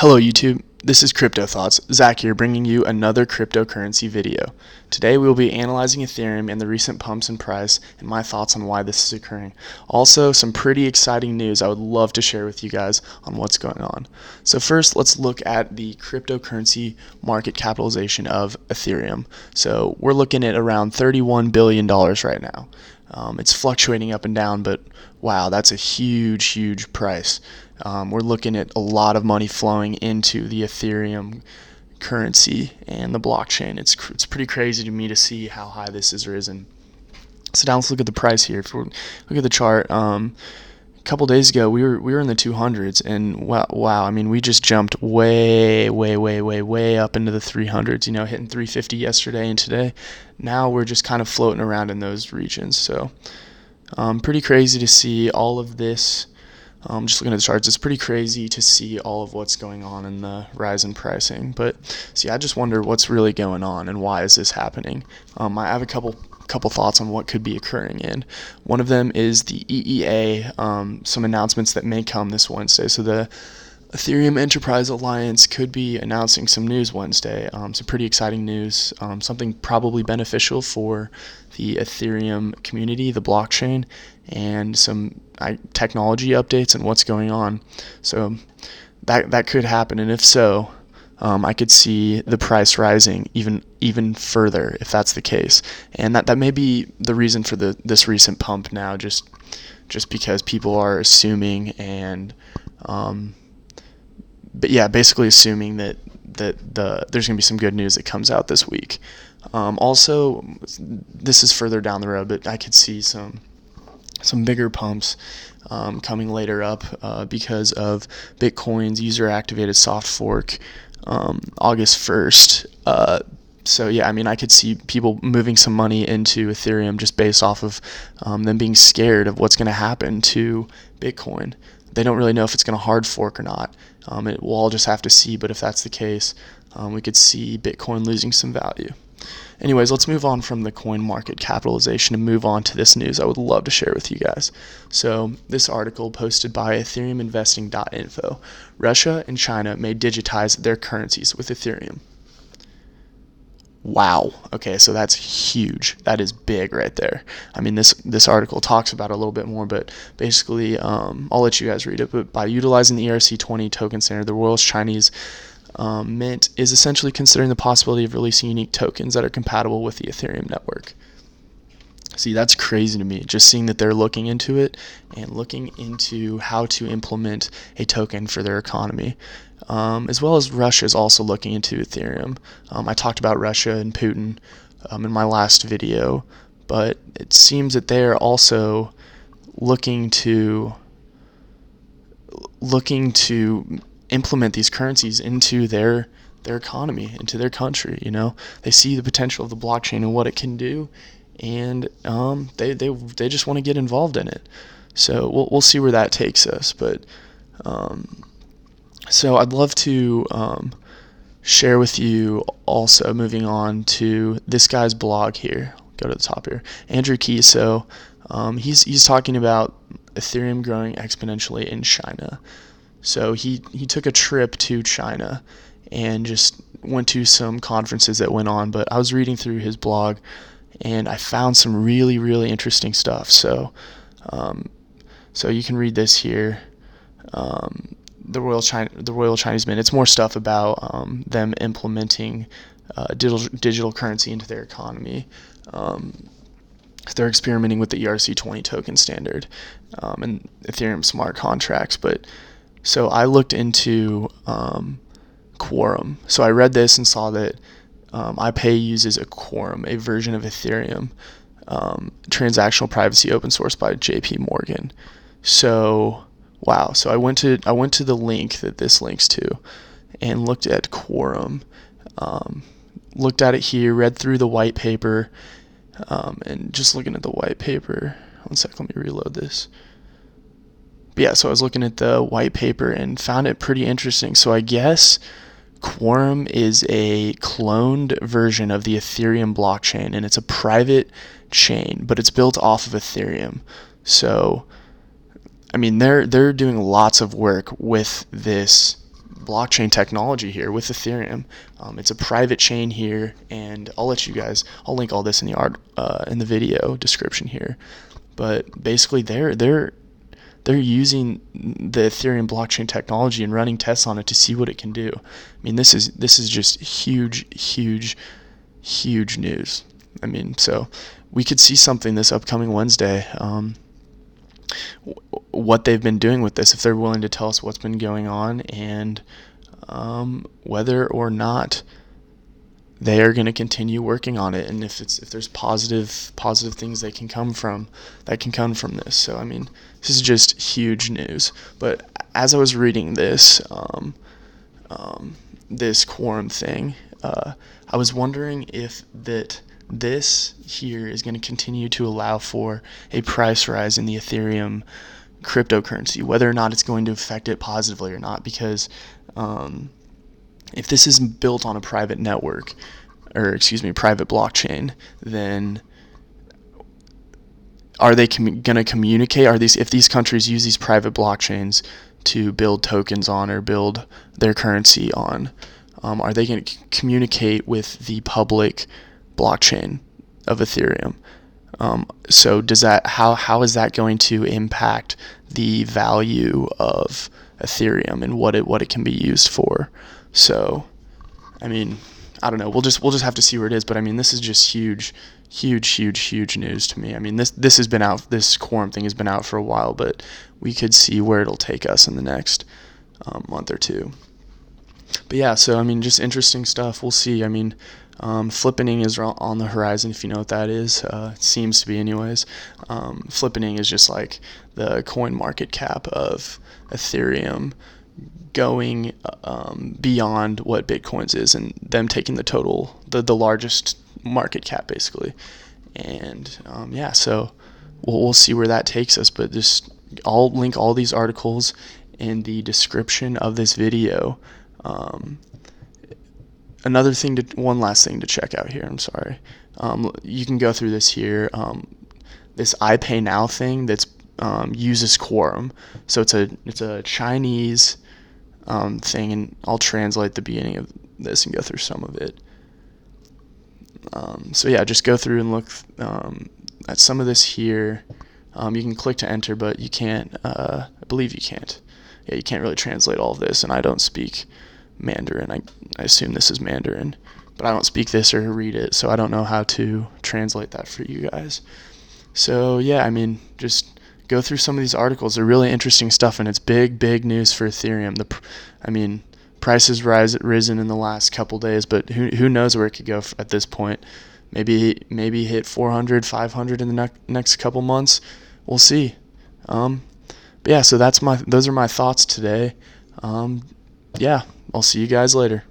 Hello YouTube, this is Crypto Thoughts. Zach here bringing you another cryptocurrency video. Today we will be analyzing Ethereum and the recent pumps in price and my thoughts on why this is occurring. Also, some pretty exciting news I would love to share with you guys on what's going on. So first, let's look at the cryptocurrency market capitalization of Ethereum. So we're looking at around $31 billion right now. It's fluctuating up and down, but wow, that's a huge price. We're looking at a lot of money flowing into the Ethereum currency and the blockchain. It's pretty crazy to me to see how high this has risen. So now let's look at the price here. If we look at the chart, a couple days ago we were in the 200s, and wow, I mean we just jumped way up into the 300s. You know, hitting 350 yesterday and today. Now we're just kind of floating around in those regions. So pretty crazy to see all of this. Just looking at the charts, it's pretty crazy to see all of what's going on in the rise in pricing. But see, I just wonder what's really going on and why is this happening. I have a couple thoughts on what could be occurring, and one of them is the EEA, some announcements that may come this Wednesday. So the Ethereum Enterprise Alliance could be announcing some news Wednesday, some pretty exciting news, something probably beneficial for the Ethereum community, the blockchain, and some technology updates and what's going on. So that could happen, and if so, I could see the price rising even further if that's the case, and that may be the reason for this recent pump now, just because people are assuming and but yeah, basically assuming that there's going to be some good news that comes out this week. Also, this is further down the road, but I could see some bigger pumps coming later up because of Bitcoin's user-activated soft fork August 1st. So yeah, I mean, I could see people moving some money into Ethereum just based off of them being scared of what's going to happen to Bitcoin. They don't really know if it's going to hard fork or not. We'll all just have to see, but if that's the case, we could see Bitcoin losing some value. Anyways, let's move on from the coin market capitalization and move on to this news I would love to share with you guys. So this article posted by EthereumInvesting.info. Russia and China may digitize their currencies with Ethereum. Wow. Okay, so that's huge. That is big right there. I mean, this article talks about it a little bit more, but basically, I'll let you guys read it. But by utilizing the ERC20 token standard, the Royal Chinese Mint is essentially considering the possibility of releasing unique tokens that are compatible with the Ethereum network. See, that's crazy to me, just seeing that they're looking into it and looking into how to implement a token for their economy. As well as Russia is also looking into Ethereum. I talked about Russia and Putin in my last video, but it seems that they are also looking to implement these currencies into their economy, into their country. You know, they see the potential of the blockchain and what it can do, and they just want to get involved in it. So we'll see where that takes us, but. So I'd love to share with you also, moving on to this guy's blog here. Go to the top here. Andrew Key. So he's talking about Ethereum growing exponentially in China. So he took a trip to China and just went to some conferences that went on. But I was reading through his blog and I found some really interesting stuff. So so you can read this here. The Royal Chinese Mint. It's more stuff about them implementing digital currency into their economy. They're experimenting with the ERC20 token standard and Ethereum smart contracts. But so I looked into Quorum. So I read this and saw that iPay uses a Quorum, a version of Ethereum, transactional privacy open source by JP Morgan. So wow, so I went to the link that this links to and looked at Quorum, looked at it here, read through the white paper, and just looking at the white paper, one sec, let me reload this. But yeah, so I was looking at the white paper and found it pretty interesting. So I guess Quorum is a cloned version of the Ethereum blockchain, and it's a private chain, but it's built off of Ethereum. So I mean, they're doing lots of work with this blockchain technology here with Ethereum. It's a private chain here, and I'll link all this in the video description here. But basically, they're using the Ethereum blockchain technology and running tests on it to see what it can do. I mean, this is just huge news. I mean, so we could see something this upcoming Wednesday. What they've been doing with this, if they're willing to tell us what's been going on, and whether or not they are going to continue working on it, and if there's positive things that can come from this. So I mean, this is just huge news. But as I was reading this this Quorum thing, I was wondering if this here is going to continue to allow for a price rise in the Ethereum cryptocurrency, whether or not it's going to affect it positively or not, because if this isn't built on a private network, private blockchain, then are they going to communicate? If these countries use these private blockchains to build tokens on or build their currency on, are they going to communicate with the public blockchain of Ethereum? So how is that going to impact the value of Ethereum and what it can be used for? So I mean, I don't know. We'll just have to see where it is. But I mean, this is just huge news to me. I mean, this has been out. This Quorum thing has been out for a while, but we could see where it'll take us in the next month or two. But yeah, so I mean, just interesting stuff. We'll see. I mean, flippening is on the horizon, if you know what that is. It seems to be anyways. Flippening is just like the coin market cap of Ethereum going beyond what Bitcoin's is, and them taking the largest market cap basically. And yeah, so we'll see where that takes us. But I'll link all these articles in the description of this video. One last thing to check out here. I'm sorry. You can go through this here. This iPay Now thing that's uses Quorum. So it's a Chinese thing, and I'll translate the beginning of this and go through some of it. So yeah, just go through and look at some of this here. You can click to enter, but you can't. I believe you can't. Yeah, you can't really translate all of this, and I don't speak Mandarin. I assume this is Mandarin, but I don't speak this or read it, so I don't know how to translate that for you guys. So yeah, I mean, just go through some of these articles. They're really interesting stuff, and it's big news for Ethereum. Price has risen in the last couple days, but who knows where it could go at this point. Maybe hit 400, 500 in the next couple months. We'll see. But yeah, so those are my thoughts today. Yeah, I'll see you guys later.